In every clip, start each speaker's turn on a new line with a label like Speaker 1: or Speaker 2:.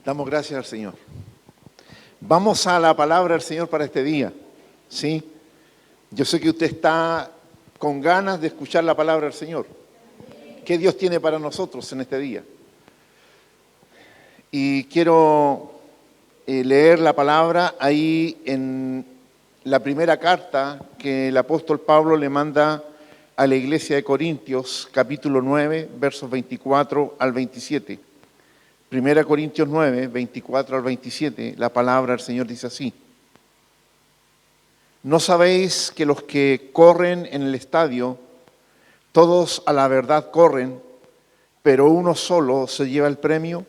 Speaker 1: Damos gracias al Señor. Vamos a la palabra del Señor para este día, ¿sí? Yo sé que usted está con ganas de escuchar la palabra del Señor. ¿Qué Dios tiene para nosotros en este día? Y quiero leer la palabra ahí en la primera carta que el apóstol Pablo le manda a la iglesia de Corintios, capítulo 9, versos 24 al 27. Primera Corintios 9, 24 al 27, la palabra del Señor dice así: ¿No sabéis que los que corren en el estadio, todos a la verdad corren, pero uno solo se lleva el premio?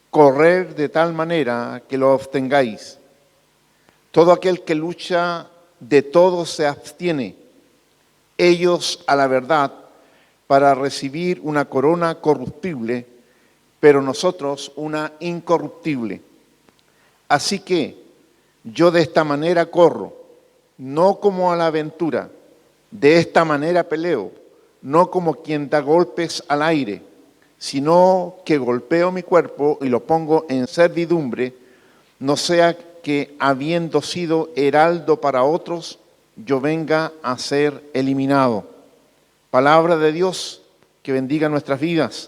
Speaker 1: Correr de tal manera que lo obtengáis. Todo aquel que lucha, de todo se abstiene. Ellos a la verdad, para recibir una corona corruptible, pero nosotros una incorruptible. Así que yo de esta manera corro, no como a la aventura, de esta manera peleo, no como quien da golpes al aire, sino que golpeo mi cuerpo y lo pongo en servidumbre, no sea que habiendo sido heraldo para otros, yo venga a ser eliminado. Palabra de Dios que bendiga nuestras vidas.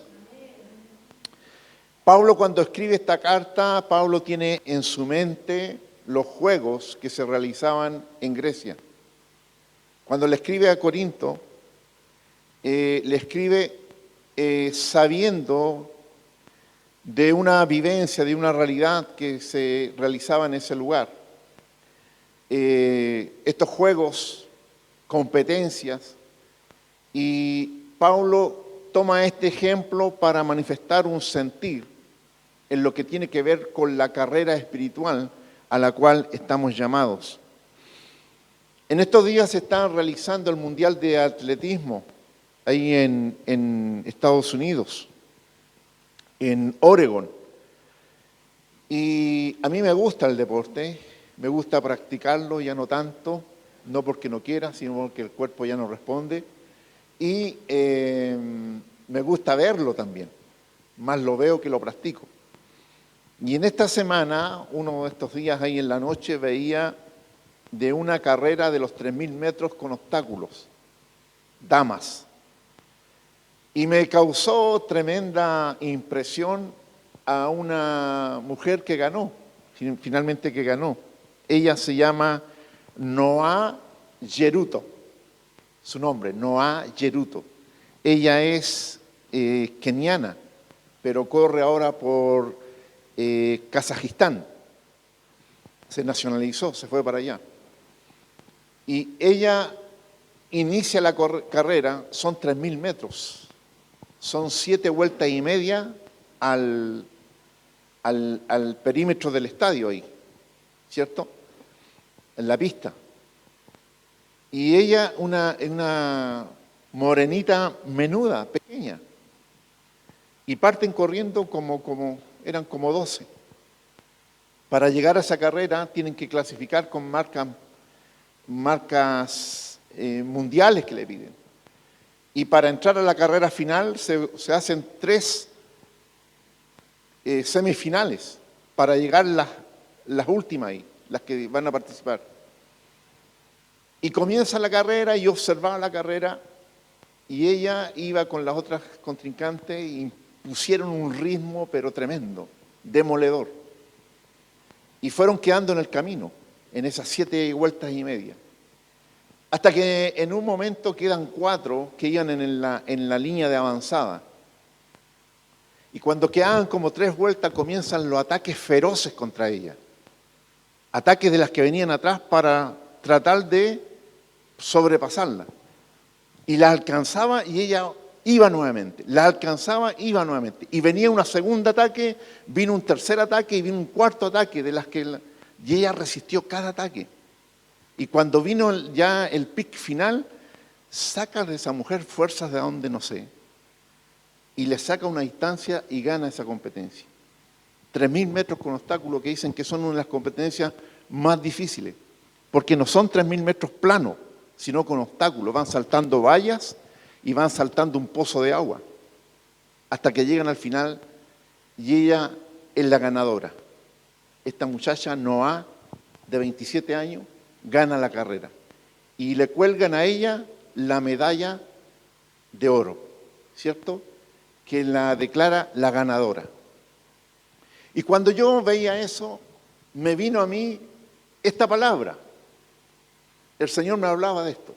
Speaker 1: Pablo, cuando escribe esta carta, Pablo tiene en su mente los juegos que se realizaban en Grecia. Cuando le escribe a Corinto, le escribe sabiendo de una vivencia, de una realidad que se realizaba en ese lugar. Estos juegos, competencias, y Pablo toma este ejemplo para manifestar un sentir en lo que tiene que ver con la carrera espiritual a la cual estamos llamados. En estos días se está realizando el Mundial de Atletismo ahí en Estados Unidos, en Oregon. Y a mí me gusta el deporte, me gusta practicarlo, ya no tanto, no porque no quiera, sino porque el cuerpo ya no responde. Y me gusta verlo también, más lo veo que lo practico. Y en esta semana, uno de estos días ahí en la noche, veía de una carrera de los 3.000 metros con obstáculos, damas. Y me causó tremenda impresión a una mujer que ganó, finalmente que ganó. Ella se llama Noa Yeruto, su nombre, Noa Yeruto. Ella es keniana, pero corre ahora por Kazajistán. Se nacionalizó, se fue para allá. Y ella inicia la carrera, son 3.000 metros, son 7 vueltas y media al perímetro del estadio ahí, ¿cierto? En la pista. Y ella, una morenita menuda, pequeña, y parten corriendo eran como 12. Para llegar a esa carrera tienen que clasificar con marcas mundiales que le piden. Y para entrar a la carrera final se hacen 3 semifinales para llegar las últimas ahí, las que van a participar. Y comienza la carrera, y yo observaba la carrera, y ella iba con las otras contrincantes y pusieron un ritmo pero tremendo, demoledor. Y fueron quedando en el camino, en esas 7 vueltas y media. Hasta que en un momento quedan 4 que iban en la línea de avanzada. Y cuando quedaban como 3 vueltas, comienzan los ataques feroces contra ella. Ataques de las que venían atrás para tratar de sobrepasarla. Y la alcanzaba y ella iba nuevamente. La alcanzaba, iba nuevamente. Y venía un segundo ataque, vino un tercer ataque y vino un cuarto ataque y ella resistió cada ataque. Y cuando vino ya el pic final, saca de esa mujer fuerzas de donde no sé. Y le saca una distancia y gana esa competencia. 3.000 metros con obstáculos, que dicen que son una de las competencias más difíciles. Porque no son 3.000 metros planos, sino con obstáculos. Van saltando vallas y van saltando un pozo de agua. Hasta que llegan al final y ella es la ganadora. Esta muchacha, Noa, de 27 años, gana la carrera. Y le cuelgan a ella la medalla de oro, ¿cierto? Que la declara la ganadora. Y cuando yo veía eso, me vino a mí esta palabra. El Señor me hablaba de esto,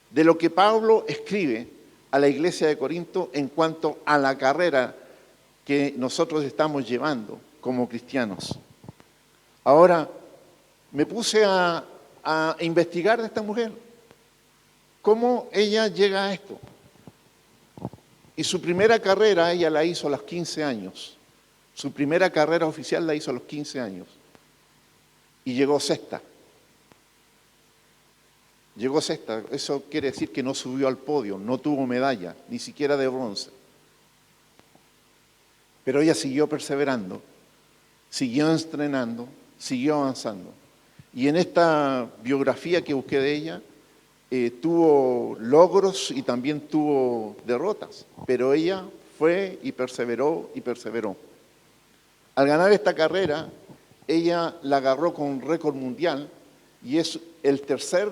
Speaker 1: de lo que Pablo escribe a la iglesia de Corinto en cuanto a la carrera que nosotros estamos llevando como cristianos. Ahora, me puse a investigar de esta mujer, cómo ella llega a esto. Y su primera carrera ella la hizo a los 15 años. Su primera carrera oficial la hizo a los 15 años. Y llegó sexta. Llegó sexta. Eso quiere decir que no subió al podio, no tuvo medalla, ni siquiera de bronce. Pero ella siguió perseverando, siguió entrenando, siguió avanzando. Y en esta biografía que busqué de ella, tuvo logros y también tuvo derrotas, pero ella fue y perseveró y perseveró. Al ganar esta carrera, ella la agarró con récord mundial y es el tercer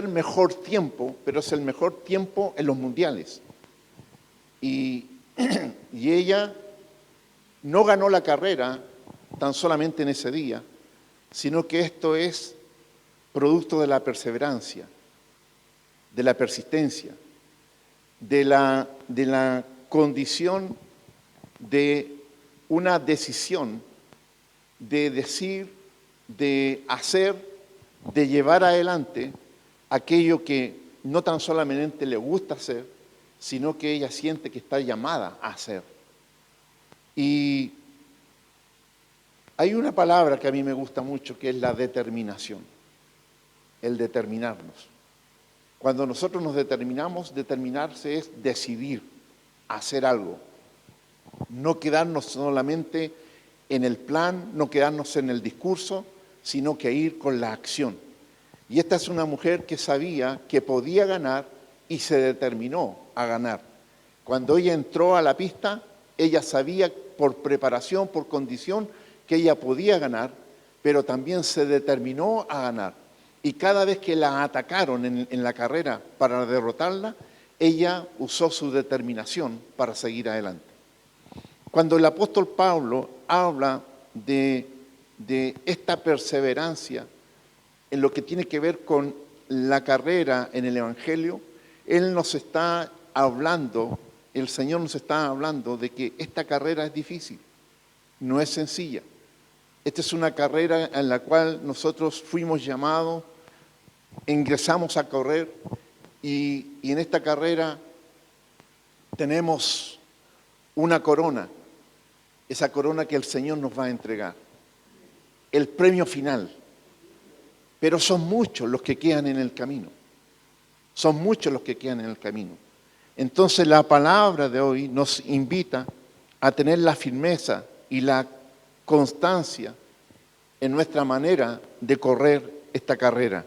Speaker 1: mejor tiempo, pero es el mejor tiempo en los mundiales. Y ella no ganó la carrera tan solamente en ese día, sino que esto es producto de la perseverancia, de la persistencia, de la condición de una decisión de decir, de hacer, de llevar adelante aquello que no tan solamente le gusta hacer, sino que ella siente que está llamada a hacer. Y hay una palabra que a mí me gusta mucho, que es la determinación, el determinarnos. Cuando nosotros nos determinamos, determinarse es decidir hacer algo, no quedarnos solamente en el plan, no quedarnos en el discurso, sino que ir con la acción. Y esta es una mujer que sabía que podía ganar y se determinó a ganar. Cuando ella entró a la pista, ella sabía por preparación, por condición, que ella podía ganar, pero también se determinó a ganar. Y cada vez que la atacaron en la carrera para derrotarla, ella usó su determinación para seguir adelante. Cuando el apóstol Pablo habla de esta perseverancia en lo que tiene que ver con la carrera en el Evangelio, Él nos está hablando, el Señor nos está hablando de que esta carrera es difícil, no es sencilla. Esta es una carrera en la cual nosotros fuimos llamados, ingresamos a correr y en esta carrera tenemos una corona, esa corona que el Señor nos va a entregar, el premio final. Pero son muchos los que quedan en el camino, son muchos los que quedan en el camino. Entonces la palabra de hoy nos invita a tener la firmeza y la constancia en nuestra manera de correr esta carrera.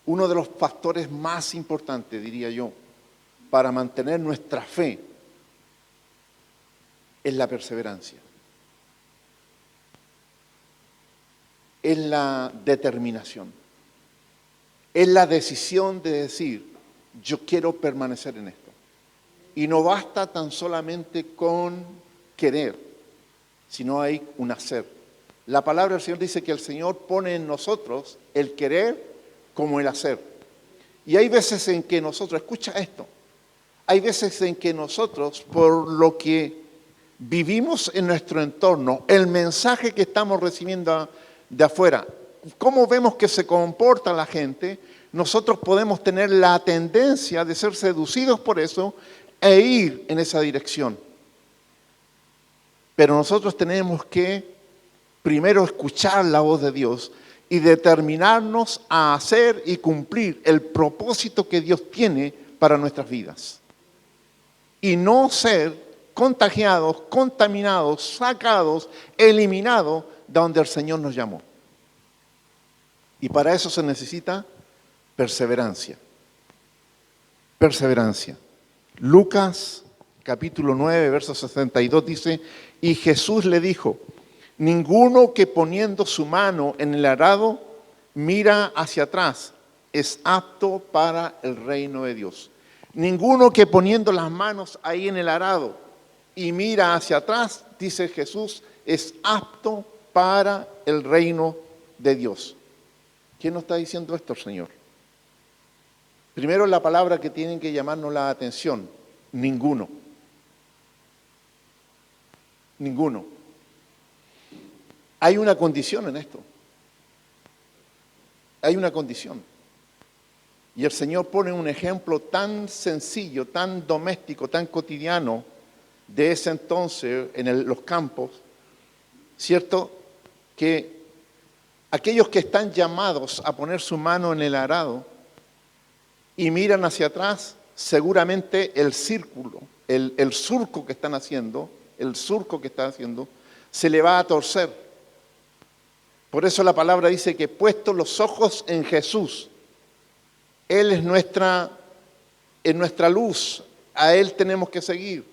Speaker 1: Uno de los factores más importantes, diría yo, para mantener nuestra fe es la perseverancia, es la determinación, es la decisión de decir, yo quiero permanecer en esto. Y no basta tan solamente con querer, sino hay un hacer. La palabra del Señor dice que el Señor pone en nosotros el querer como el hacer. Y hay veces en que nosotros, escucha esto, hay veces en que nosotros, por lo que vivimos en nuestro entorno, el mensaje que estamos recibiendo de afuera, cómo vemos que se comporta la gente, nosotros podemos tener la tendencia de ser seducidos por eso e ir en esa dirección. Pero nosotros tenemos que primero escuchar la voz de Dios y determinarnos a hacer y cumplir el propósito que Dios tiene para nuestras vidas. Y no ser contagiados, contaminados, sacados, eliminados de donde el Señor nos llamó. Y para eso se necesita perseverancia. Perseverancia. Lucas capítulo 9, verso 62 dice, y Jesús le dijo, ninguno que poniendo su mano en el arado mira hacia atrás es apto para el reino de Dios. Ninguno que poniendo las manos ahí en el arado y mira hacia atrás, dice Jesús, es apto para el reino de Dios. ¿Quién nos está diciendo esto, Señor? Primero la palabra que tienen que llamarnos la atención, ninguno. Ninguno. Hay una condición en esto. Hay una condición. Y el Señor pone un ejemplo tan sencillo, tan doméstico, tan cotidiano de ese entonces en los campos, ¿cierto? Que aquellos que están llamados a poner su mano en el arado y miran hacia atrás, seguramente el círculo, el surco que están haciendo, se le va a torcer. Por eso la palabra dice que puestos los ojos en Jesús, Él es nuestra luz, a Él tenemos que seguir.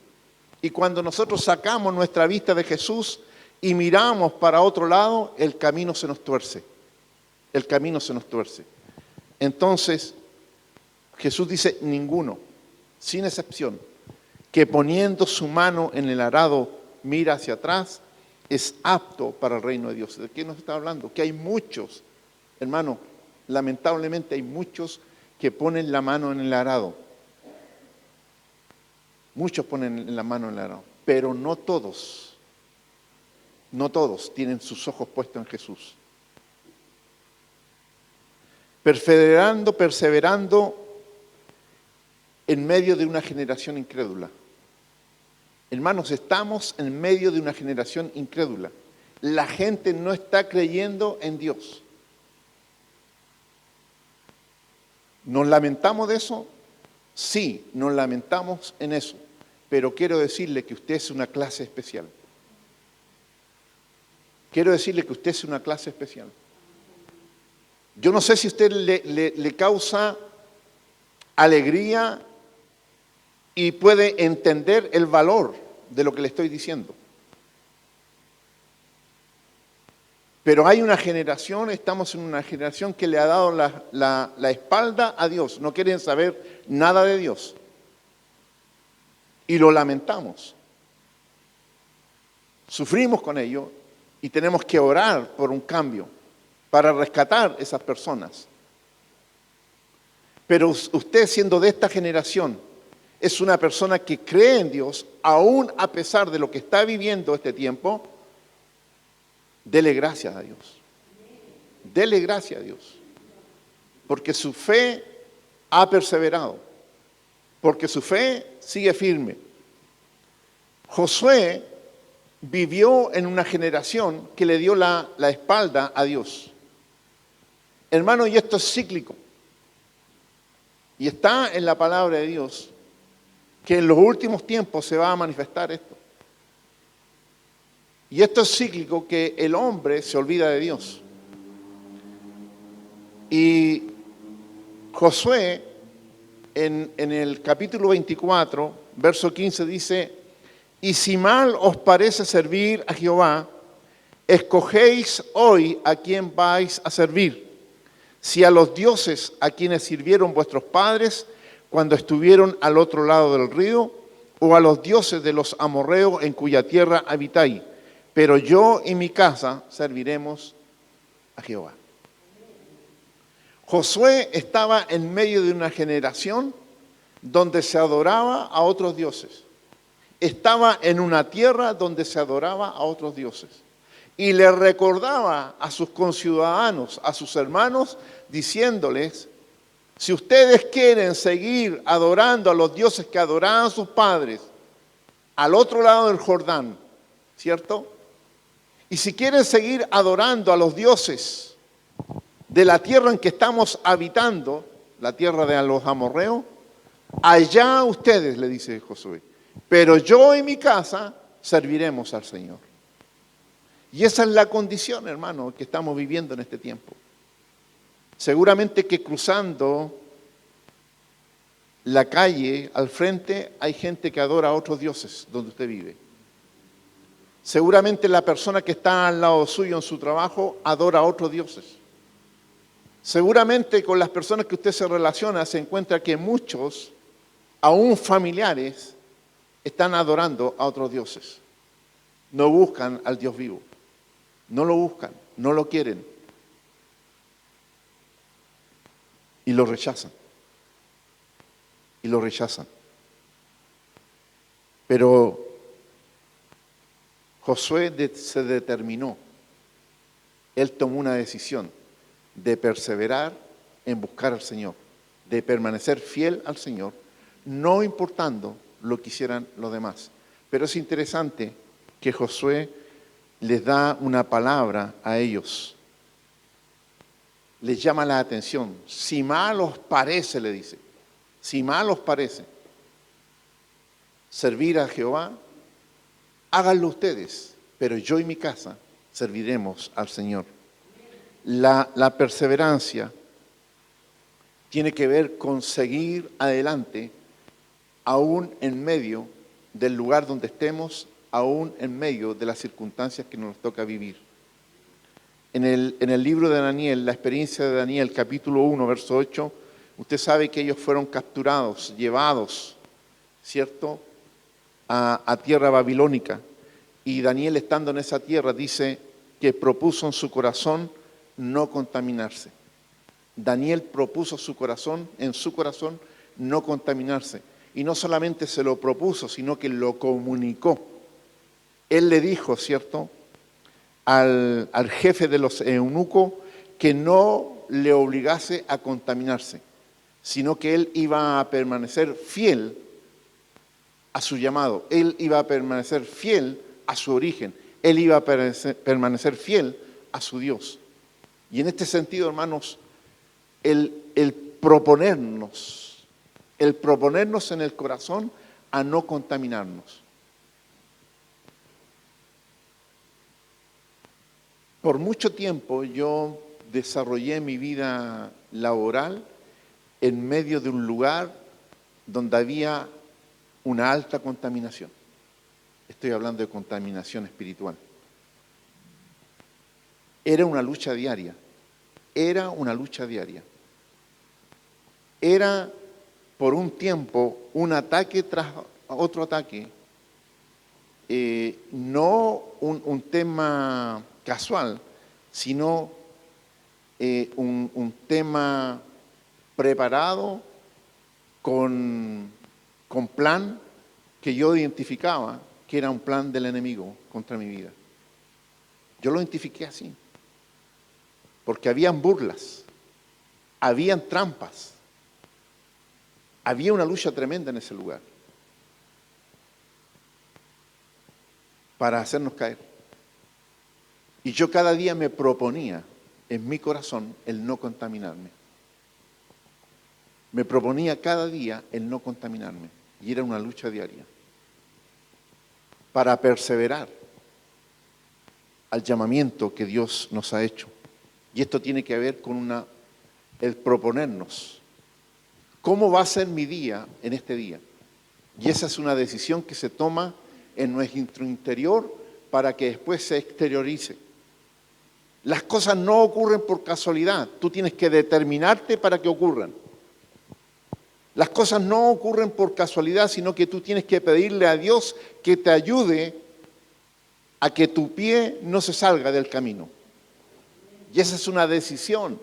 Speaker 1: Y cuando nosotros sacamos nuestra vista de Jesús y miramos para otro lado, el camino se nos tuerce. El camino se nos tuerce. Entonces, Jesús dice, ninguno, sin excepción, que poniendo su mano en el arado mira hacia atrás, es apto para el reino de Dios. ¿De qué nos está hablando? Que hay muchos, hermano, lamentablemente hay muchos que ponen la mano en el arado. Muchos ponen la mano en el arado, pero no todos tienen sus ojos puestos en Jesús. Perseverando en medio de una generación incrédula. Hermanos, estamos en medio de una generación incrédula. La gente no está creyendo en Dios. ¿Nos lamentamos de eso? Sí, nos lamentamos en eso. Pero quiero decirle que usted es una clase especial. Quiero decirle que usted es una clase especial. Yo no sé si a usted le causa alegría y puede entender el valor de lo que le estoy diciendo. Pero hay una generación, estamos en una generación que le ha dado la espalda a Dios. No quieren saber nada de Dios. Y lo lamentamos. Sufrimos con ello y tenemos que orar por un cambio para rescatar esas personas. Pero usted, siendo de esta generación, es una persona que cree en Dios, aún a pesar de lo que está viviendo este tiempo. Dele gracias a Dios. Dele gracias a Dios. Porque su fe ha perseverado. Porque su fe sigue firme. Josué vivió en una generación que le dio la espalda a Dios. Hermano, y esto es cíclico. Y está en la palabra de Dios que en los últimos tiempos se va a manifestar esto. Y esto es cíclico, que el hombre se olvida de Dios. Y Josué, en el capítulo 24, verso 15, dice, y si mal os parece servir a Jehová, escogéis hoy a quién vais a servir, si a los dioses a quienes sirvieron vuestros padres cuando estuvieron al otro lado del río, o a los dioses de los amorreos en cuya tierra habitáis. Pero yo y mi casa serviremos a Jehová. Josué estaba en medio de una generación donde se adoraba a otros dioses. Estaba en una tierra donde se adoraba a otros dioses. Y le recordaba a sus conciudadanos, a sus hermanos, diciéndoles, si ustedes quieren seguir adorando a los dioses que adoraban sus padres al otro lado del Jordán, ¿cierto? Y si quieren seguir adorando a los dioses de la tierra en que estamos habitando, la tierra de los amorreos, allá ustedes, le dice Josué, pero yo y mi casa serviremos al Señor. Y esa es la condición, hermano, que estamos viviendo en este tiempo. Seguramente que cruzando la calle, al frente, hay gente que adora a otros dioses donde usted vive. Seguramente la persona que está al lado suyo en su trabajo adora a otros dioses. Seguramente con las personas que usted se relaciona se encuentra que muchos, aún familiares, están adorando a otros dioses. No buscan al Dios vivo. No lo buscan, no lo quieren. Y lo rechazan. Y lo rechazan. Pero Josué se determinó. Él tomó una decisión de perseverar en buscar al Señor, de permanecer fiel al Señor, no importando lo que hicieran los demás. Pero es interesante que Josué les da una palabra a ellos. Les llama la atención. Si mal os parece, le dice, si mal os parece servir a Jehová, háganlo ustedes, pero yo y mi casa serviremos al Señor. La perseverancia tiene que ver con seguir adelante, aún en medio del lugar donde estemos, aún en medio de las circunstancias que nos toca vivir. En el libro de Daniel, la experiencia de Daniel, capítulo 1, verso 8, usted sabe que ellos fueron capturados, llevados, ¿cierto?, a tierra babilónica. Y Daniel, estando en esa tierra, dice que propuso en su corazón no contaminarse. Daniel propuso en su corazón no contaminarse. Y no solamente se lo propuso, sino que lo comunicó. Él le dijo, ¿cierto?, al jefe de los eunucos que no le obligase a contaminarse, sino que él iba a permanecer fiel a su llamado, él iba a permanecer fiel a su origen, él iba a permanecer fiel a su Dios. Y en este sentido, hermanos, el proponernos en el corazón a no contaminarnos. Por mucho tiempo yo desarrollé mi vida laboral en medio de un lugar donde había una alta contaminación. Estoy hablando de contaminación espiritual. Era una lucha diaria. Era por un tiempo un ataque tras otro ataque. No un tema casual, sino un tema preparado con plan que yo identificaba que era un plan del enemigo contra mi vida. Yo lo identifiqué así, porque habían burlas, habían trampas, había una lucha tremenda en ese lugar para hacernos caer. Y yo cada día me proponía en mi corazón el no contaminarme. Me proponía cada día el no contaminarme. Y era una lucha diaria. Para perseverar al llamamiento que Dios nos ha hecho. Y esto tiene que ver con el proponernos. ¿Cómo va a ser mi día en este día? Y esa es una decisión que se toma en nuestro interior para que después se exteriorice. Las cosas no ocurren por casualidad, tú tienes que determinarte para que ocurran. Las cosas no ocurren por casualidad, sino que tú tienes que pedirle a Dios que te ayude a que tu pie no se salga del camino. Y esa es una decisión.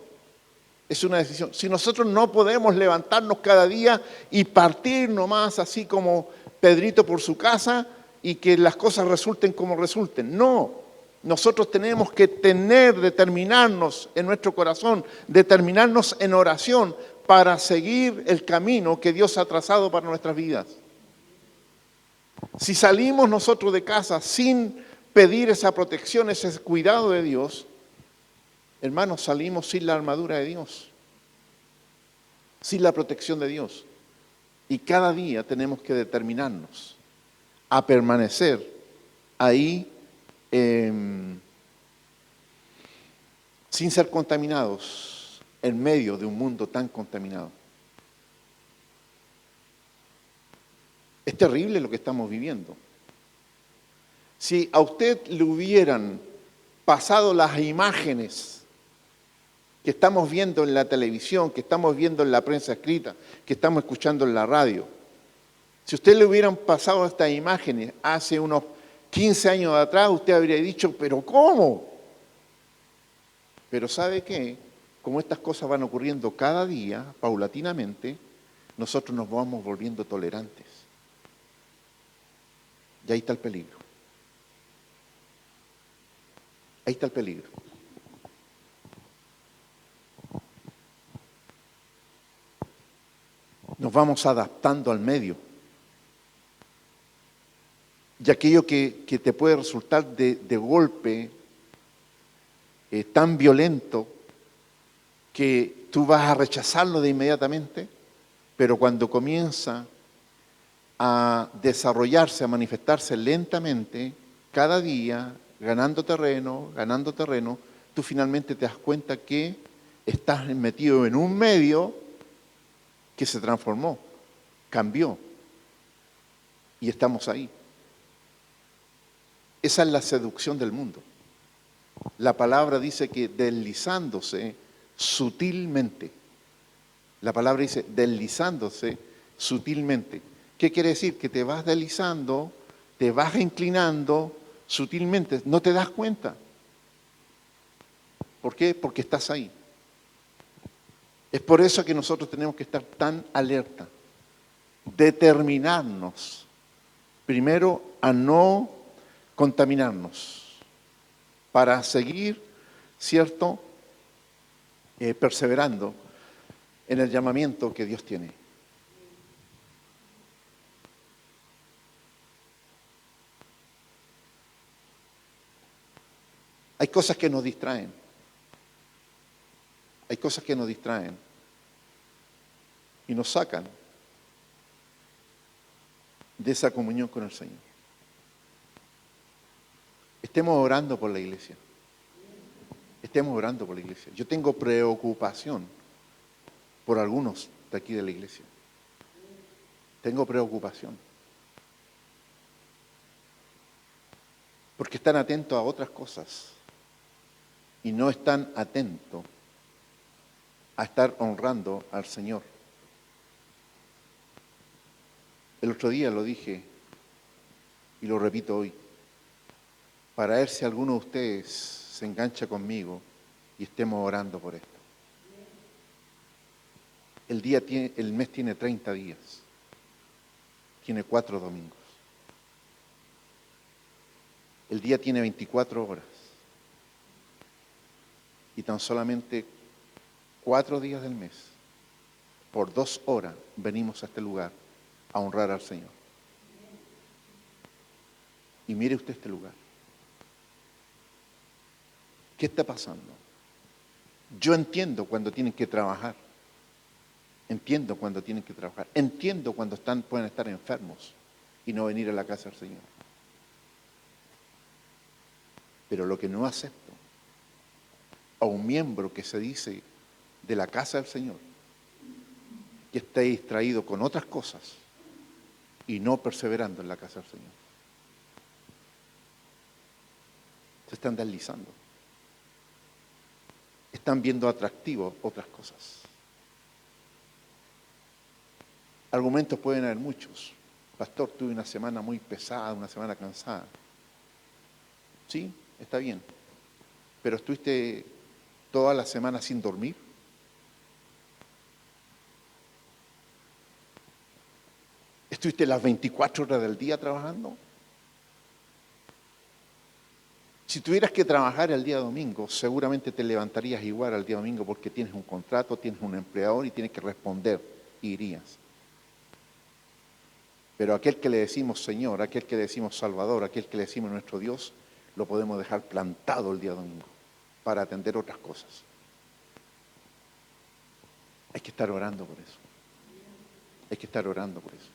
Speaker 1: Es una decisión. Si nosotros no podemos levantarnos cada día y partir nomás así como Pedrito por su casa y que las cosas resulten como resulten. No. Nosotros tenemos que determinarnos en nuestro corazón, determinarnos en oración para seguir el camino que Dios ha trazado para nuestras vidas. Si salimos nosotros de casa sin pedir esa protección, ese cuidado de Dios, hermanos, salimos sin la armadura de Dios, sin la protección de Dios. Y cada día tenemos que determinarnos a permanecer ahí sin ser contaminados en medio de un mundo tan contaminado. Es terrible lo que estamos viviendo. Si a usted le hubieran pasado las imágenes que estamos viendo en la televisión, que estamos viendo en la prensa escrita, que estamos escuchando en la radio, si a usted le hubieran pasado estas imágenes hace unos 15 años atrás, usted habría dicho, ¿pero cómo? Pero ¿sabe qué? Como estas cosas van ocurriendo cada día, paulatinamente, nosotros nos vamos volviendo tolerantes. Y ahí está el peligro. Ahí está el peligro. Nos vamos adaptando al medio. Y aquello que te puede resultar de golpe tan violento que tú vas a rechazarlo de inmediatamente, pero cuando comienza a desarrollarse, a manifestarse lentamente, cada día, ganando terreno, tú finalmente te das cuenta que estás metido en un medio que se transformó, cambió, y estamos ahí. Esa es la seducción del mundo. La palabra dice que deslizándose sutilmente. La palabra dice deslizándose sutilmente. ¿Qué quiere decir? Que te vas deslizando, te vas inclinando sutilmente. No te das cuenta. ¿Por qué? Porque estás ahí. Es por eso que nosotros tenemos que estar tan alerta. Determinarnos, primero, a no contaminarnos, para seguir, ¿cierto?, perseverando en el llamamiento que Dios tiene. Hay cosas que nos distraen. Hay cosas que nos distraen y nos sacan de esa comunión con el Señor. Estemos orando por la iglesia. Estemos orando por la iglesia. Yo tengo preocupación por algunos de aquí de la iglesia. Tengo preocupación. Porque están atentos a otras cosas y no están atentos a estar honrando al Señor. El otro día lo dije y lo repito hoy, para ver si alguno de ustedes se engancha conmigo y estemos orando por esto. El mes tiene 30 días, tiene 4 domingos. El día tiene 24 horas y tan solamente 4 días del mes, por 2 horas, venimos a este lugar a honrar al Señor. Y mire usted este lugar. ¿Qué está pasando? Yo entiendo cuando tienen que trabajar. Entiendo cuando tienen que trabajar. Entiendo cuando pueden estar enfermos y no venir a la casa del Señor. Pero lo que no acepto a un miembro que se dice de la casa del Señor, que esté distraído con otras cosas y no perseverando en la casa del Señor. Se están deslizando. Están viendo atractivos otras cosas. Argumentos pueden haber muchos. Pastor, tuve una semana muy pesada, una semana cansada. Sí, está bien. Pero estuviste toda la semana sin dormir. ¿Estuviste las 24 horas del día trabajando? Si tuvieras que trabajar el día domingo, seguramente te levantarías igual al día domingo porque tienes un contrato, tienes un empleador y tienes que responder y irías. Pero aquel que le decimos Señor, aquel que le decimos Salvador, aquel que le decimos nuestro Dios, lo podemos dejar plantado el día domingo para atender otras cosas. Hay que estar orando por eso. Hay que estar orando por eso.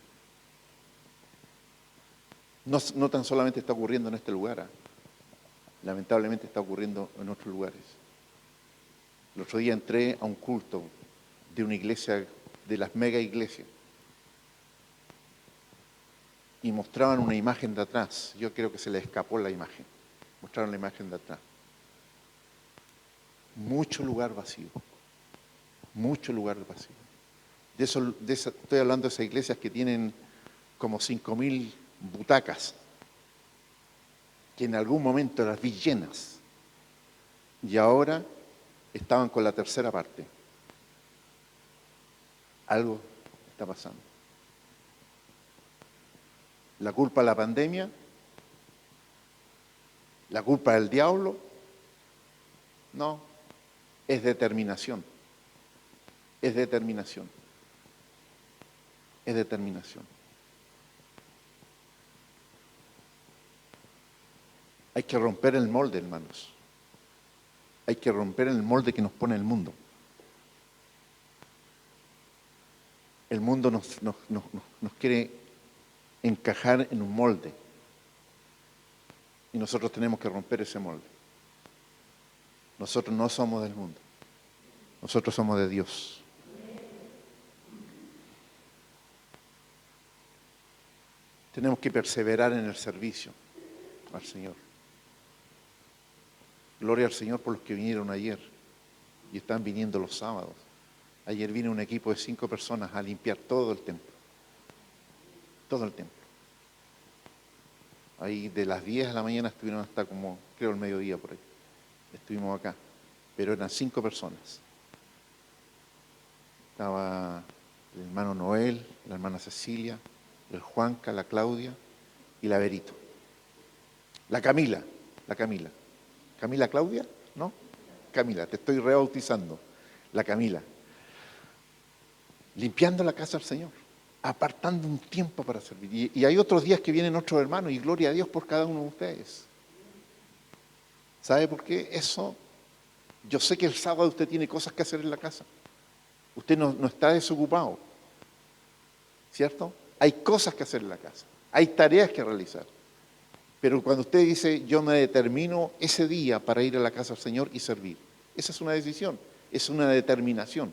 Speaker 1: No tan solamente está ocurriendo en este lugar, lamentablemente está ocurriendo en otros lugares. El otro día entré a un culto de una iglesia, de las mega iglesias. y mostraban una imagen de atrás. Yo creo que se le escapó la imagen. Mostraron la imagen de atrás. Mucho lugar vacío. Mucho lugar vacío. Estoy hablando de esas iglesias que tienen como 5.000 butacas, que en algún momento las vi llenas y ahora estaban con la tercera parte. Algo está pasando. La culpa de la pandemia, la culpa del diablo, no, es determinación. Es determinación. Es determinación. Hay que romper el molde, hermanos. Hay que romper el molde que nos pone el mundo. El mundo nos quiere encajar en un molde. Y nosotros tenemos que romper ese molde. Nosotros no somos del mundo. Nosotros somos de Dios. Tenemos que perseverar en el servicio al Señor. Gloria al Señor por los que vinieron ayer y están viniendo los sábados. Ayer vino un equipo de 5 personas a limpiar todo el templo. Todo el templo. Ahí de las 10 de la mañana estuvieron hasta como, creo, el mediodía por ahí. Estuvimos acá. Pero eran 5 personas. Estaba el hermano Noel, la hermana Cecilia, el Juanca, la Claudia y la Berito. La Camila. ¿Camila Claudia? ¿No? Camila, te estoy rebautizando. La Camila. Limpiando la casa del Señor. Apartando un tiempo para servir. Y hay otros días que vienen otros hermanos y gloria a Dios por cada uno de ustedes. ¿Sabe por qué? Eso, yo sé que el sábado usted tiene cosas que hacer en la casa. Usted no está desocupado. ¿Cierto? Hay cosas que hacer en la casa. Hay tareas que realizar. Pero cuando usted dice, yo me determino ese día para ir a la casa del Señor y servir, esa es una decisión, es una determinación.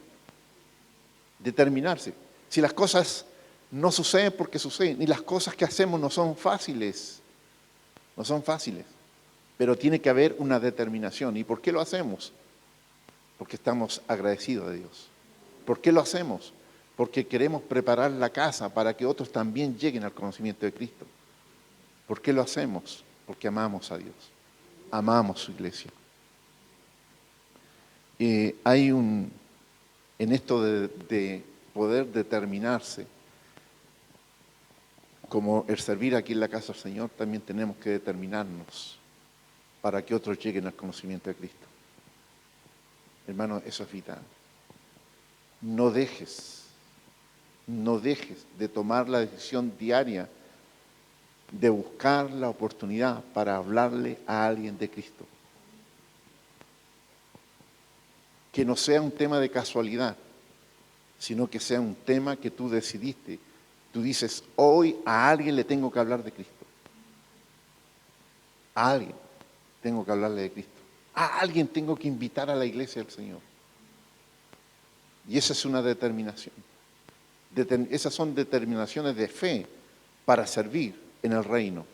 Speaker 1: Determinarse. Si las cosas no suceden porque suceden, y las cosas que hacemos no son fáciles, pero tiene que haber una determinación. ¿Y por qué lo hacemos? Porque estamos agradecidos a Dios. ¿Por qué lo hacemos? Porque queremos preparar la casa para que otros también lleguen al conocimiento de Cristo. ¿Por qué lo hacemos? Porque amamos a Dios, amamos su iglesia. Hay en esto de poder determinarse, como el servir aquí en la casa del Señor, también tenemos que determinarnos para que otros lleguen al conocimiento de Cristo. Hermano, eso es vital. No dejes de tomar la decisión diaria de buscar la oportunidad para hablarle a alguien de Cristo. Que no sea un tema de casualidad, sino que sea un tema que tú decidiste. Tú dices, hoy a alguien le tengo que hablar de Cristo. A alguien tengo que hablarle de Cristo. A alguien tengo que invitar a la iglesia del Señor. Y esa es una determinación. Esas son determinaciones de fe para servir en el reino.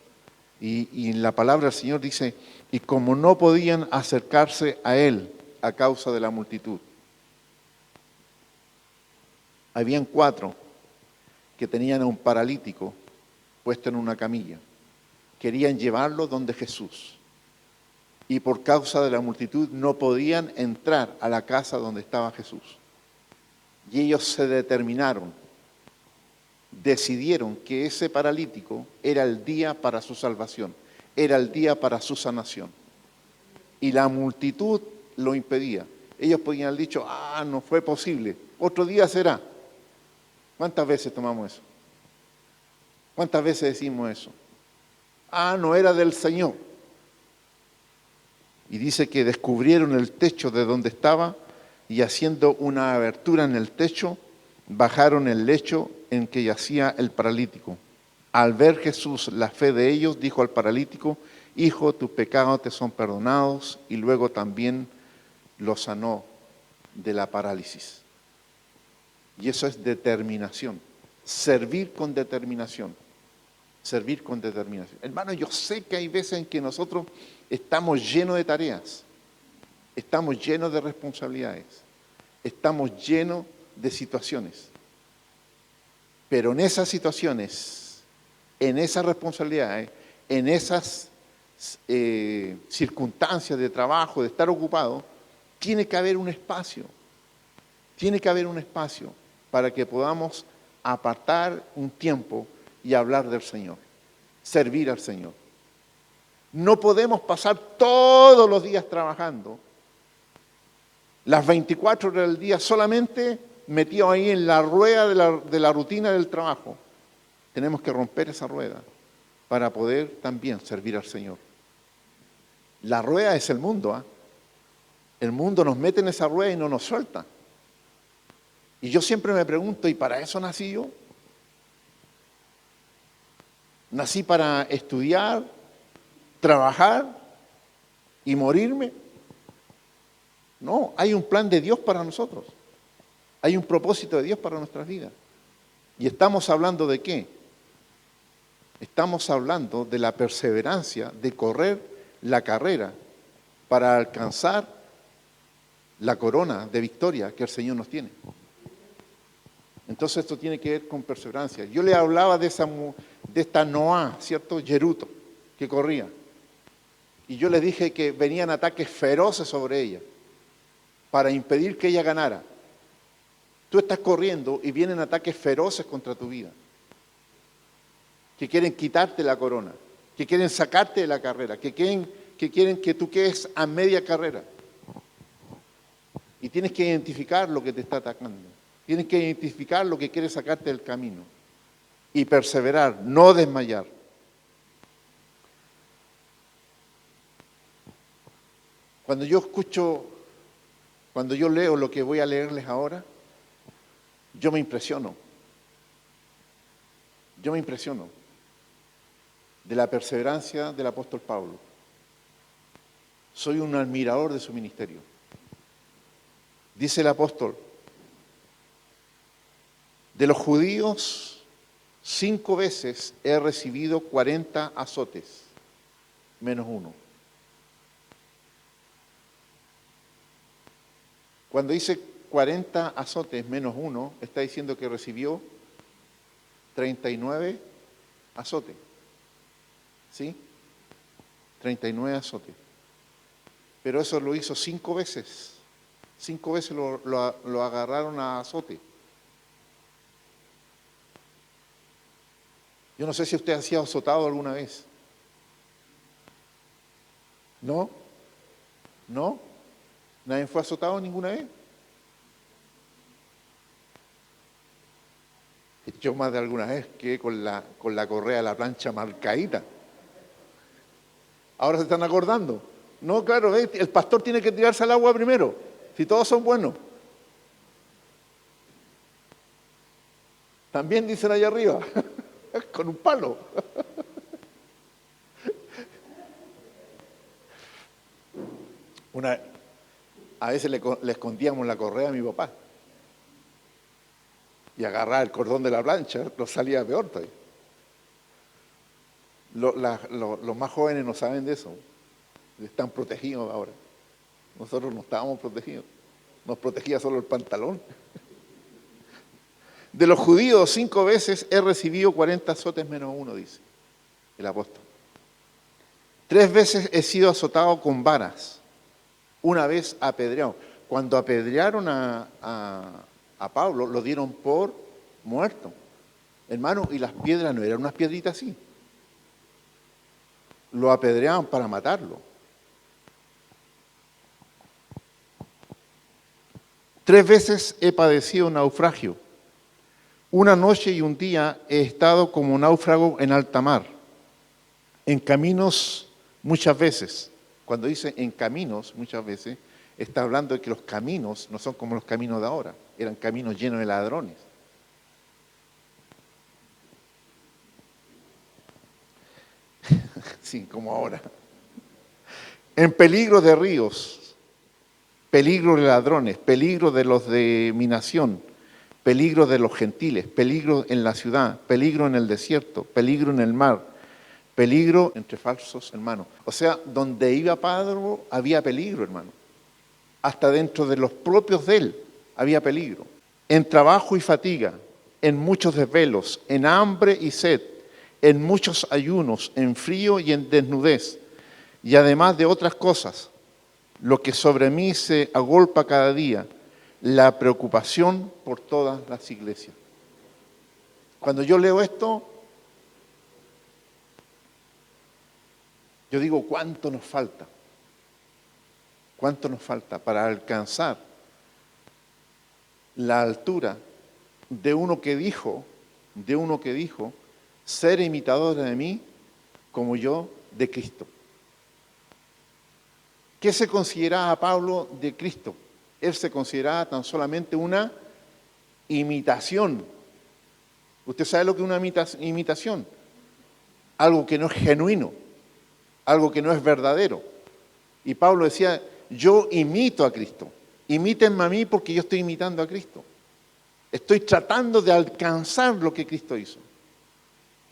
Speaker 1: Y en la palabra del Señor dice, y como no podían acercarse a Él a causa de la multitud. Habían 4 que tenían a un paralítico puesto en una camilla. Querían llevarlo donde Jesús. Y por causa de la multitud no podían entrar a la casa donde estaba Jesús. Y ellos se determinaron, decidieron que ese paralítico era el día para su salvación, era el día para su sanación. Y la multitud lo impedía. Ellos podían haber dicho, no fue posible, otro día será. ¿Cuántas veces tomamos eso? ¿Cuántas veces decimos eso? No era del Señor. Y dice que descubrieron el techo de donde estaba y haciendo una abertura en el techo, bajaron el lecho en que yacía el paralítico. Al ver Jesús la fe de ellos, dijo al paralítico, hijo, tus pecados te son perdonados, y luego también lo sanó de la parálisis. Y eso es determinación, servir con determinación. servir con determinación. Hermano, yo sé que hay veces en que nosotros estamos llenos de tareas, estamos llenos de responsabilidades, estamos llenos de situaciones. Pero en esas situaciones, en esas responsabilidades, en esas circunstancias de trabajo, de estar ocupado, tiene que haber un espacio. Tiene que haber un espacio para que podamos apartar un tiempo y hablar del Señor, servir al Señor. No podemos pasar todos los días trabajando, las 24 horas del día solamente metidos ahí en la rueda de la rutina del trabajo. Tenemos que romper esa rueda para poder también servir al Señor. La rueda es el mundo, ¿eh? El mundo nos mete en esa rueda y no nos suelta. Y yo siempre me pregunto, ¿y para eso nací yo? ¿Nací para estudiar, trabajar y morirme? No, hay un plan de Dios para nosotros. Hay un propósito de Dios para nuestras vidas. ¿Y estamos hablando de qué? Estamos hablando de la perseverancia, de correr la carrera para alcanzar la corona de victoria que el Señor nos tiene. Entonces esto tiene que ver con perseverancia. Yo le hablaba de esta Noá, ¿cierto? Yeruto, que corría. Y yo le dije que venían ataques feroces sobre ella para impedir que ella ganara. Tú estás corriendo y vienen ataques feroces contra tu vida, que quieren quitarte la corona, que quieren sacarte de la carrera, que quieren que tú quedes a media carrera. Y tienes que identificar lo que te está atacando. Tienes que identificar lo que quiere sacarte del camino y perseverar, no desmayar. Cuando yo leo lo que voy a leerles ahora, yo me impresiono. Yo me impresiono de la perseverancia del apóstol Pablo. Soy un admirador de su ministerio. Dice el apóstol, de los judíos 5 veces he recibido 40 azotes, menos uno. Cuando dice 40 azotes menos uno, está diciendo que recibió 39 azotes. ¿Sí? 39 azotes. Pero eso lo hizo 5 veces. 5 veces lo agarraron a azote. Yo no sé si usted ha sido azotado alguna vez. ¿No? ¿No? ¿Nadie fue azotado ninguna vez? Yo más de alguna vez quedé con la correa de la plancha marcadita. Ahora se están acordando. No, claro, ¿ves? El pastor tiene que tirarse al agua primero, si todos son buenos. También dicen allá arriba, con un palo. A veces le escondíamos la correa a mi papá. Y agarraba el cordón de la plancha, lo salía peor todavía. Los más jóvenes no saben de eso. Están protegidos ahora. Nosotros no estábamos protegidos. Nos protegía solo el pantalón. De los judíos 5 veces he recibido 40 azotes menos uno, dice el apóstol. 3 veces he sido azotado con varas. Una vez apedreado. Cuando apedrearon a Pablo, lo dieron por muerto. Hermano, y las piedras no eran unas piedritas así. Lo apedreaban para matarlo. 3 veces he padecido naufragio. Una noche y un día he estado como náufrago en alta mar. En caminos muchas veces. Cuando dice en caminos muchas veces, está hablando de que los caminos no son como los caminos de ahora. Eran caminos llenos de ladrones. Sí, como ahora. En peligro de ríos, peligro de ladrones, peligro de los de mi nación, peligro de los gentiles, peligro en la ciudad, peligro en el desierto, peligro en el mar, peligro entre falsos hermanos. O sea, donde iba Pablo había peligro, hermano. Hasta dentro de los propios de él había peligro. En trabajo y fatiga, en muchos desvelos, en hambre y sed, en muchos ayunos, en frío y en desnudez, y además de otras cosas, lo que sobre mí se agolpa cada día, la preocupación por todas las iglesias. Cuando yo leo esto, yo digo, ¿cuánto nos falta? ¿Cuánto nos falta para alcanzar la altura de uno que dijo, ser imitador de mí como yo de Cristo? ¿Qué se consideraba Pablo de Cristo? Él se consideraba tan solamente una imitación. ¿Usted sabe lo que es una imitación? Algo que no es genuino, algo que no es verdadero. Y Pablo decía, yo imito a Cristo. Imítenme a mí porque yo estoy imitando a Cristo. Estoy tratando de alcanzar lo que Cristo hizo.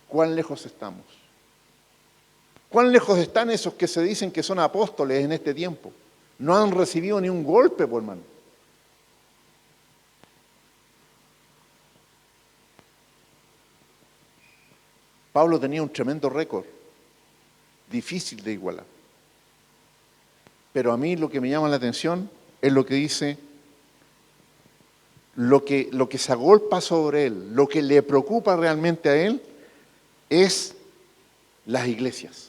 Speaker 1: ¿Cuán lejos estamos? ¿Cuán lejos están esos que se dicen que son apóstoles en este tiempo? No han recibido ni un golpe, por hermano. Pablo tenía un tremendo récord, difícil de igualar. Pero a mí lo que me llama la atención es lo que dice, lo que se agolpa sobre él, lo que le preocupa realmente a él es las iglesias.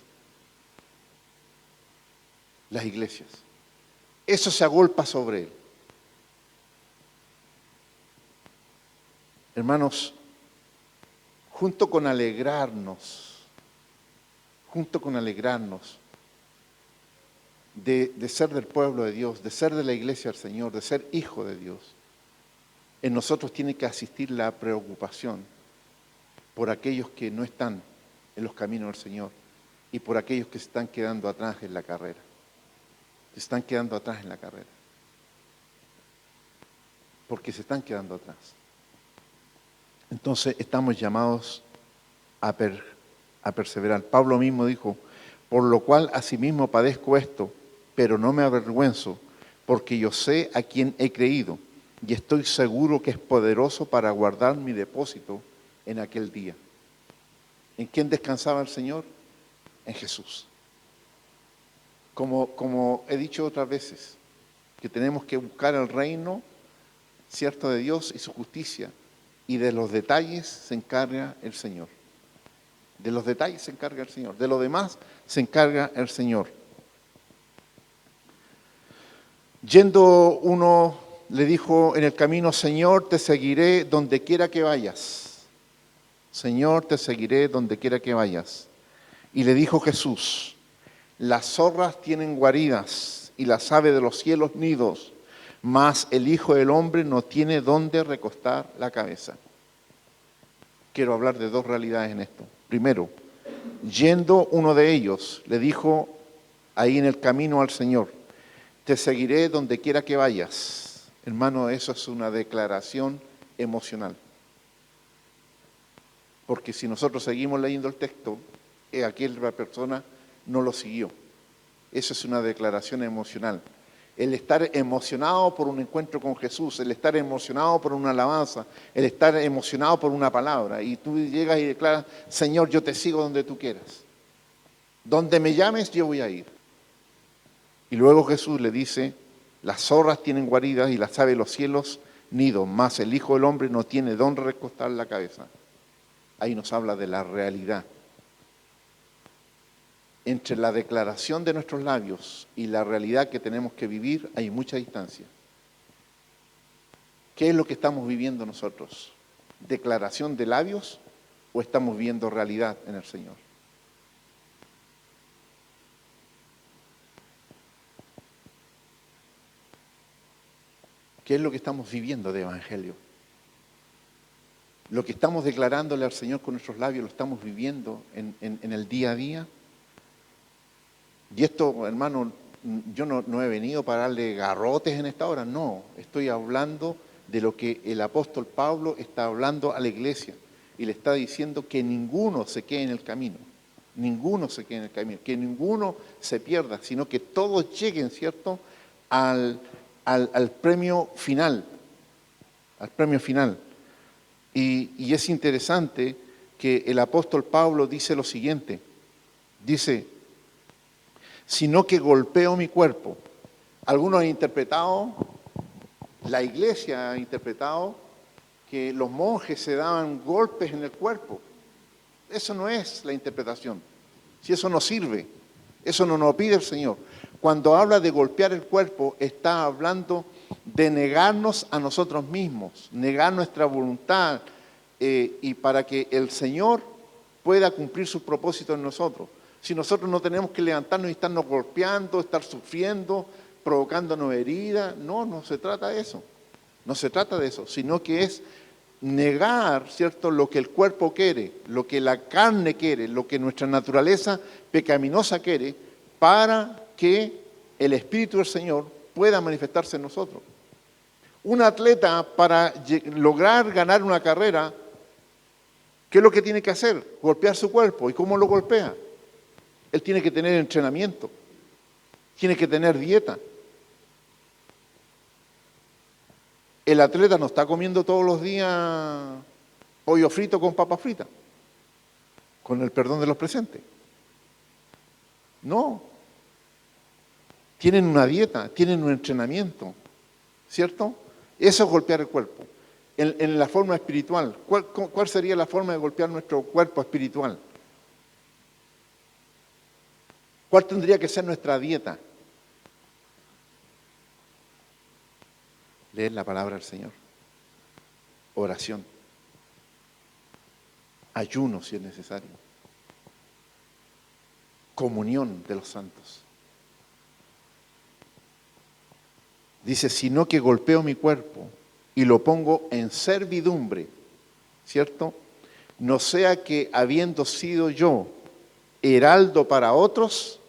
Speaker 1: Las iglesias. Eso se agolpa sobre él. Hermanos, junto con alegrarnos de ser del pueblo de Dios, de ser de la iglesia del Señor, de ser hijo de Dios, en nosotros tiene que asistir la preocupación por aquellos que no están en los caminos del Señor y por aquellos que se están quedando atrás en la carrera. Porque se están quedando atrás. Entonces estamos llamados a perseverar. Pablo mismo dijo, por lo cual asimismo padezco esto, pero no me avergüenzo, porque yo sé a quién he creído y estoy seguro que es poderoso para guardar mi depósito en aquel día. ¿En quién descansaba el Señor? En Jesús. Como he dicho otras veces, que tenemos que buscar el reino, cierto, de Dios y su justicia, y de los detalles se encarga el Señor. De los detalles se encarga el Señor, de lo demás se encarga el Señor. Yendo uno le dijo en el camino, Señor, te seguiré donde quiera que vayas. Señor, te seguiré donde quiera que vayas. Y le dijo Jesús, las zorras tienen guaridas y las aves de los cielos nidos, mas el Hijo del Hombre no tiene dónde recostar la cabeza. Quiero hablar de dos realidades en esto. Primero, yendo uno de ellos, le dijo ahí en el camino al Señor, te seguiré donde quiera que vayas. Hermano, eso es una declaración emocional. Porque si nosotros seguimos leyendo el texto, aquella persona no lo siguió. Eso es una declaración emocional. El estar emocionado por un encuentro con Jesús, el estar emocionado por una alabanza, el estar emocionado por una palabra. Y tú llegas y declaras, Señor, yo te sigo donde tú quieras. Donde me llames, yo voy a ir. Y luego Jesús le dice, las zorras tienen guaridas y las aves de los cielos nidos, mas el Hijo del Hombre no tiene dónde recostar la cabeza. Ahí nos habla de la realidad. Entre la declaración de nuestros labios y la realidad que tenemos que vivir hay mucha distancia. ¿Qué es lo que estamos viviendo nosotros? ¿Declaración de labios o estamos viviendo realidad en el Señor? ¿Qué es lo que estamos viviendo de evangelio? Lo que estamos declarándole al Señor con nuestros labios, ¿lo estamos viviendo en el día a día? Y esto, hermano, yo no he venido para darle garrotes en esta hora, no. Estoy hablando de lo que el apóstol Pablo está hablando a la iglesia y le está diciendo que ninguno se quede en el camino, ninguno se quede en el camino, que ninguno se pierda, sino que todos lleguen, ¿cierto?, al premio final, al premio final. Y es interesante que el apóstol Pablo dice lo siguiente, dice, sino que golpeo mi cuerpo. Algunos han interpretado, la iglesia ha interpretado que los monjes se daban golpes en el cuerpo. Eso no es la interpretación. Si eso no sirve, eso no nos pide el Señor. Cuando habla de golpear el cuerpo, está hablando de negarnos a nosotros mismos, negar nuestra voluntad y para que el Señor pueda cumplir sus propósitos en nosotros. Si nosotros no tenemos que levantarnos y estarnos golpeando, estar sufriendo, provocándonos heridas, no se trata de eso. No se trata de eso, sino que es negar, ¿cierto?, lo que el cuerpo quiere, lo que la carne quiere, lo que nuestra naturaleza pecaminosa quiere, para que el Espíritu del Señor pueda manifestarse en nosotros. Un atleta, para lograr ganar una carrera, ¿qué es lo que tiene que hacer? Golpear su cuerpo. ¿Y cómo lo golpea? Él tiene que tener entrenamiento, tiene que tener dieta. El atleta no está comiendo todos los días pollo frito con papa frita, con el perdón de los presentes. No. Tienen una dieta, tienen un entrenamiento, ¿cierto? Eso es golpear el cuerpo. En la forma espiritual, ¿cuál sería la forma de golpear nuestro cuerpo espiritual? ¿Cuál tendría que ser nuestra dieta? Leer la palabra del Señor, oración, ayuno si es necesario, comunión de los santos. Dice, sino que golpeo mi cuerpo y lo pongo en servidumbre, ¿cierto? No sea que habiendo sido yo heraldo para otros,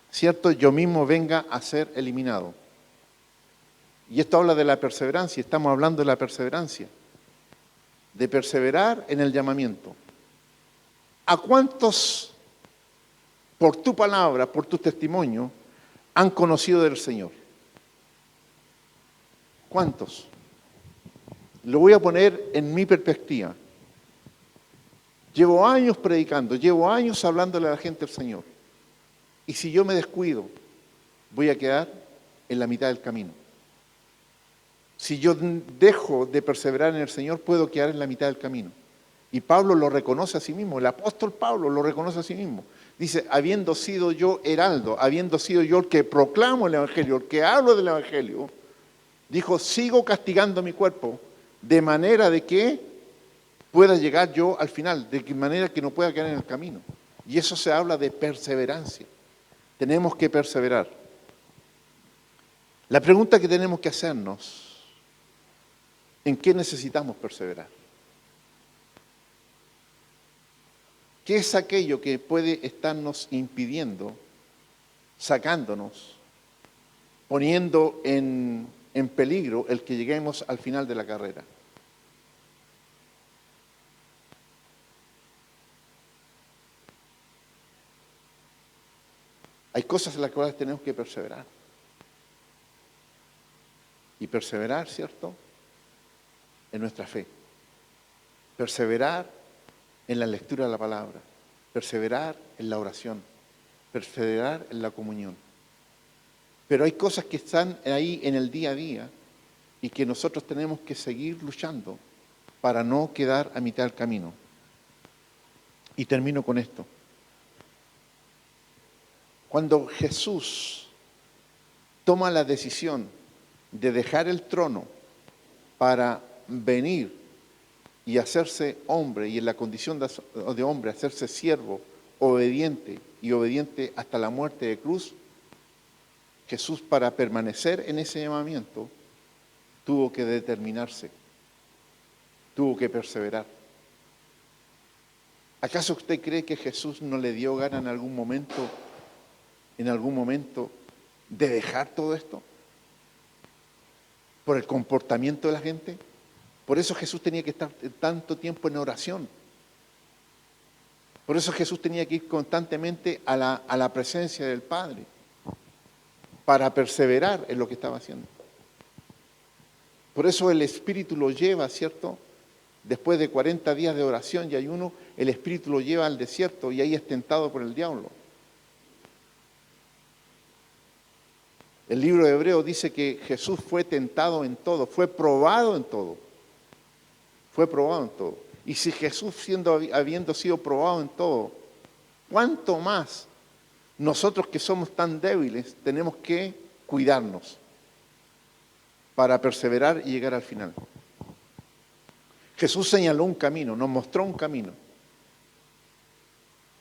Speaker 1: ¿cierto?, yo mismo venga a ser eliminado. Y esto habla de la perseverancia, estamos hablando de la perseverancia, de perseverar en el llamamiento. ¿A cuántos, por tu palabra, por tu testimonio, han conocido del Señor? ¿Cuántos? Lo voy a poner en mi perspectiva. Llevo años predicando, llevo años hablándole a la gente del Señor. Y si yo me descuido, voy a quedar en la mitad del camino. Si yo dejo de perseverar en el Señor, puedo quedar en la mitad del camino. Y Pablo lo reconoce a sí mismo, el apóstol Pablo lo reconoce a sí mismo. Dice, habiendo sido yo heraldo, habiendo sido yo el que proclamo el Evangelio, el que hablo del Evangelio, dijo, sigo castigando mi cuerpo de manera de que pueda llegar yo al final, de manera que no pueda quedar en el camino. Y eso se habla de perseverancia. Tenemos que perseverar. La pregunta que tenemos que hacernos, ¿en qué necesitamos perseverar? ¿Qué es aquello que puede estarnos impidiendo, sacándonos, poniendo en peligro el que lleguemos al final de la carrera? Hay cosas en las cuales tenemos que perseverar. Y perseverar, ¿cierto?, en nuestra fe. Perseverar en la lectura de la palabra. Perseverar en la oración. Perseverar en la comunión. Pero hay cosas que están ahí en el día a día y que nosotros tenemos que seguir luchando para no quedar a mitad del camino. Y termino con esto. Cuando Jesús toma la decisión de dejar el trono para venir y hacerse hombre, y en la condición de hombre hacerse siervo, obediente y obediente hasta la muerte de cruz, Jesús, para permanecer en ese llamamiento, tuvo que determinarse, tuvo que perseverar. ¿Acaso usted cree que Jesús no le dio gana en algún momento de dejar todo esto? por el comportamiento de la gente. Por eso Jesús tenía que estar tanto tiempo en oración. Por eso Jesús tenía que ir constantemente a la presencia del Padre para perseverar en lo que estaba haciendo. Por eso el Espíritu lo lleva, ¿cierto? Después de 40 días de oración y ayuno, el Espíritu lo lleva al desierto y ahí es tentado por el diablo. El libro de Hebreos dice que Jesús fue tentado en todo, fue probado en todo. Fue probado en todo. Y si Jesús, habiendo sido probado en todo, ¿cuánto más nosotros que somos tan débiles tenemos que cuidarnos para perseverar y llegar al final? Jesús señaló un camino, nos mostró un camino.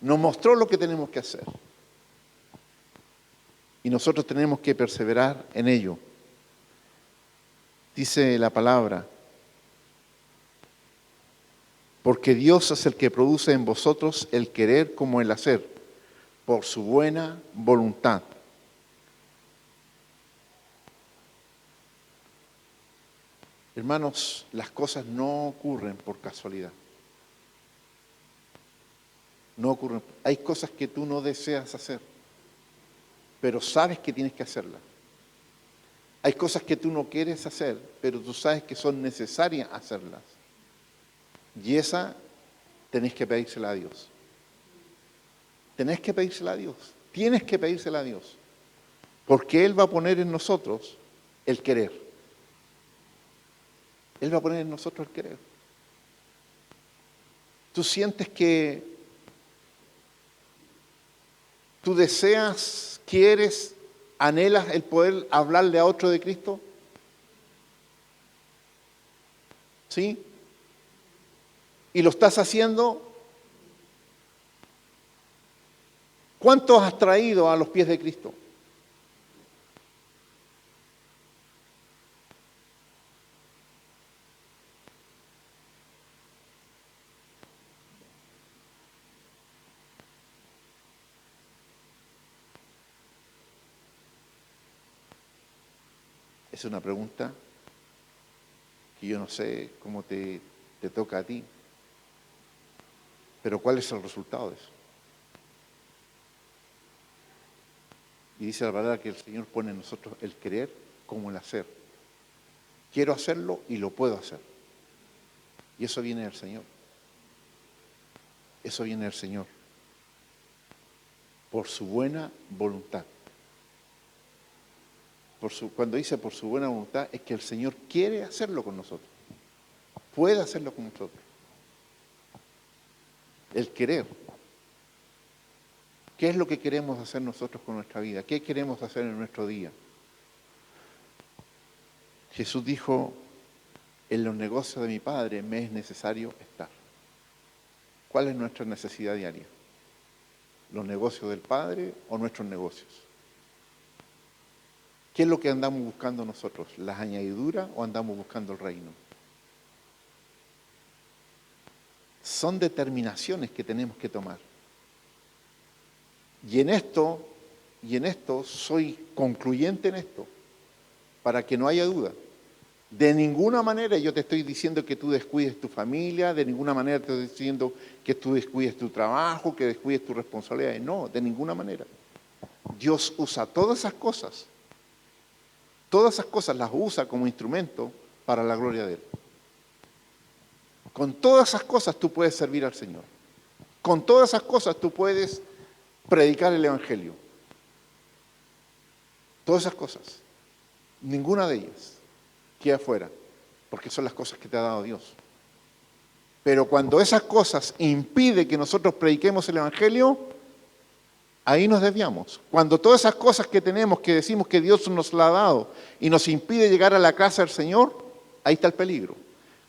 Speaker 1: Nos mostró lo que tenemos que hacer. Y nosotros tenemos que perseverar en ello. Dice la palabra, porque Dios es el que produce en vosotros el querer como el hacer, por su buena voluntad. Hermanos, las cosas no ocurren por casualidad. No ocurren. Hay cosas que tú no deseas hacer, pero sabes que tienes que hacerlas. Hay cosas que tú no quieres hacer, pero tú sabes que son necesarias hacerlas. Y esa tenés que pedírsela a Dios. Tenés que pedírsela a Dios. Tienes que pedírsela a Dios. Porque Él va a poner en nosotros el querer. Él va a poner en nosotros el querer. Tú sientes que tú deseas, quieres, anhelas el poder hablarle a otro de Cristo. ¿Sí? ¿Y lo estás haciendo? ¿Cuántos has traído a los pies de Cristo? Es una pregunta que yo no sé cómo te toca a ti. Pero ¿cuál es el resultado de eso? Y dice la palabra que el Señor pone en nosotros el querer como el hacer. Quiero hacerlo y lo puedo hacer. Y eso viene del Señor. Eso viene del Señor. Por su buena voluntad. Cuando dice por su buena voluntad, es que el Señor quiere hacerlo con nosotros. Puede hacerlo con nosotros. El querer. ¿Qué es lo que queremos hacer nosotros con nuestra vida? ¿Qué queremos hacer en nuestro día? Jesús dijo, en los negocios de mi Padre me es necesario estar. ¿Cuál es nuestra necesidad diaria? ¿Los negocios del Padre o nuestros negocios? ¿Qué es lo que andamos buscando nosotros? ¿Las añadiduras o andamos buscando el reino? Son determinaciones que tenemos que tomar. Y en esto soy concluyente en esto, para que no haya duda. De ninguna manera yo te estoy diciendo que tú descuides tu familia, de ninguna manera te estoy diciendo que tú descuides tu trabajo, que descuides tus responsabilidades. No, de ninguna manera. Dios usa todas esas cosas las usa como instrumento para la gloria de Él. Con todas esas cosas tú puedes servir al Señor. Con todas esas cosas tú puedes predicar el Evangelio. Todas esas cosas. Ninguna de ellas queda fuera, porque son las cosas que te ha dado Dios. Pero cuando esas cosas impiden que nosotros prediquemos el Evangelio, ahí nos desviamos. Cuando todas esas cosas que tenemos, que decimos que Dios nos las ha dado y nos impide llegar a la casa del Señor, ahí está el peligro.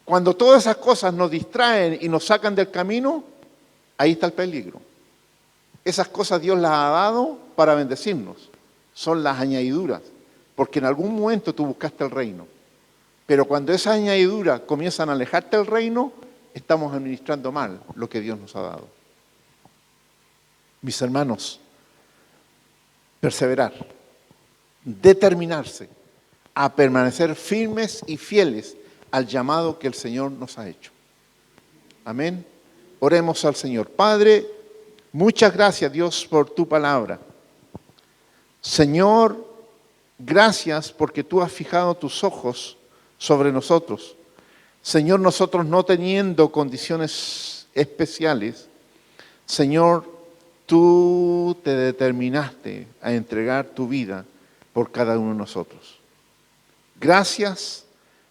Speaker 1: Cuando todas esas cosas nos distraen y nos sacan del camino, ahí está el peligro. Esas cosas Dios las ha dado para bendecirnos. Son las añadiduras, porque en algún momento tú buscaste el reino. Pero cuando esas añadiduras comienzan a alejarte del reino, estamos administrando mal lo que Dios nos ha dado. Mis hermanos, perseverar, determinarse, a permanecer firmes y fieles al llamado que el Señor nos ha hecho. Amén. Oremos al Señor. Padre, muchas gracias, Dios, por tu palabra. Señor, gracias porque tú has fijado tus ojos sobre nosotros. Señor, nosotros no teniendo condiciones especiales, Señor, tú te determinaste a entregar tu vida por cada uno de nosotros. Gracias,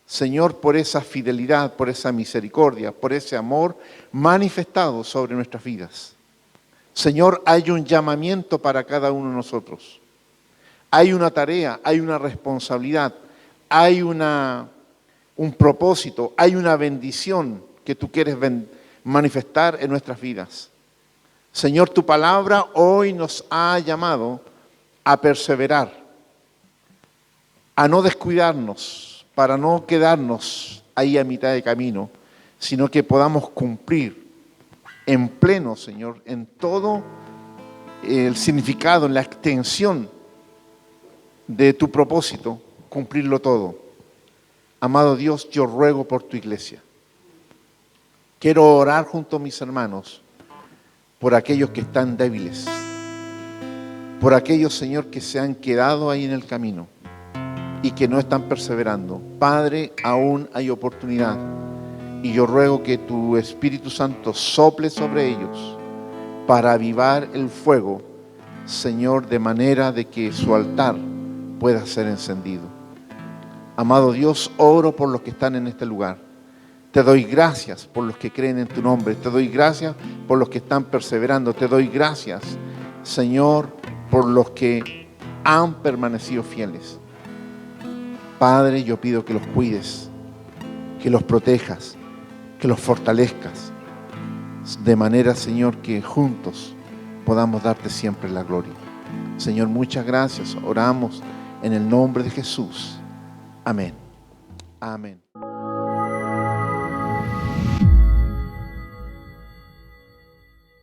Speaker 1: Señor, por esa fidelidad, por esa misericordia, por ese amor manifestado sobre nuestras vidas. Señor, hay un llamamiento para cada uno de nosotros. Hay una tarea, hay una responsabilidad, hay un propósito, hay una bendición que tú quieres manifestar en nuestras vidas. Señor, tu palabra hoy nos ha llamado a perseverar, a no descuidarnos, para no quedarnos ahí a mitad de camino, sino que podamos cumplir en pleno, Señor, en todo el significado, en la extensión de tu propósito, cumplirlo todo. Amado Dios, yo ruego por tu iglesia. Quiero orar junto a mis hermanos por aquellos que están débiles, por aquellos, Señor, que se han quedado ahí en el camino y que no están perseverando. Padre, aún hay oportunidad y yo ruego que tu Espíritu Santo sople sobre ellos para avivar el fuego, Señor, de manera de que su altar pueda ser encendido. Amado Dios, oro por los que están en este lugar. Te doy gracias por los que creen en tu nombre. Te doy gracias por los que están perseverando. Te doy gracias, Señor, por los que han permanecido fieles. Padre, yo pido que los cuides, que los protejas, que los fortalezcas, de manera, Señor, que juntos podamos darte siempre la gloria. Señor, muchas gracias. Oramos en el nombre de Jesús. Amén. Amén.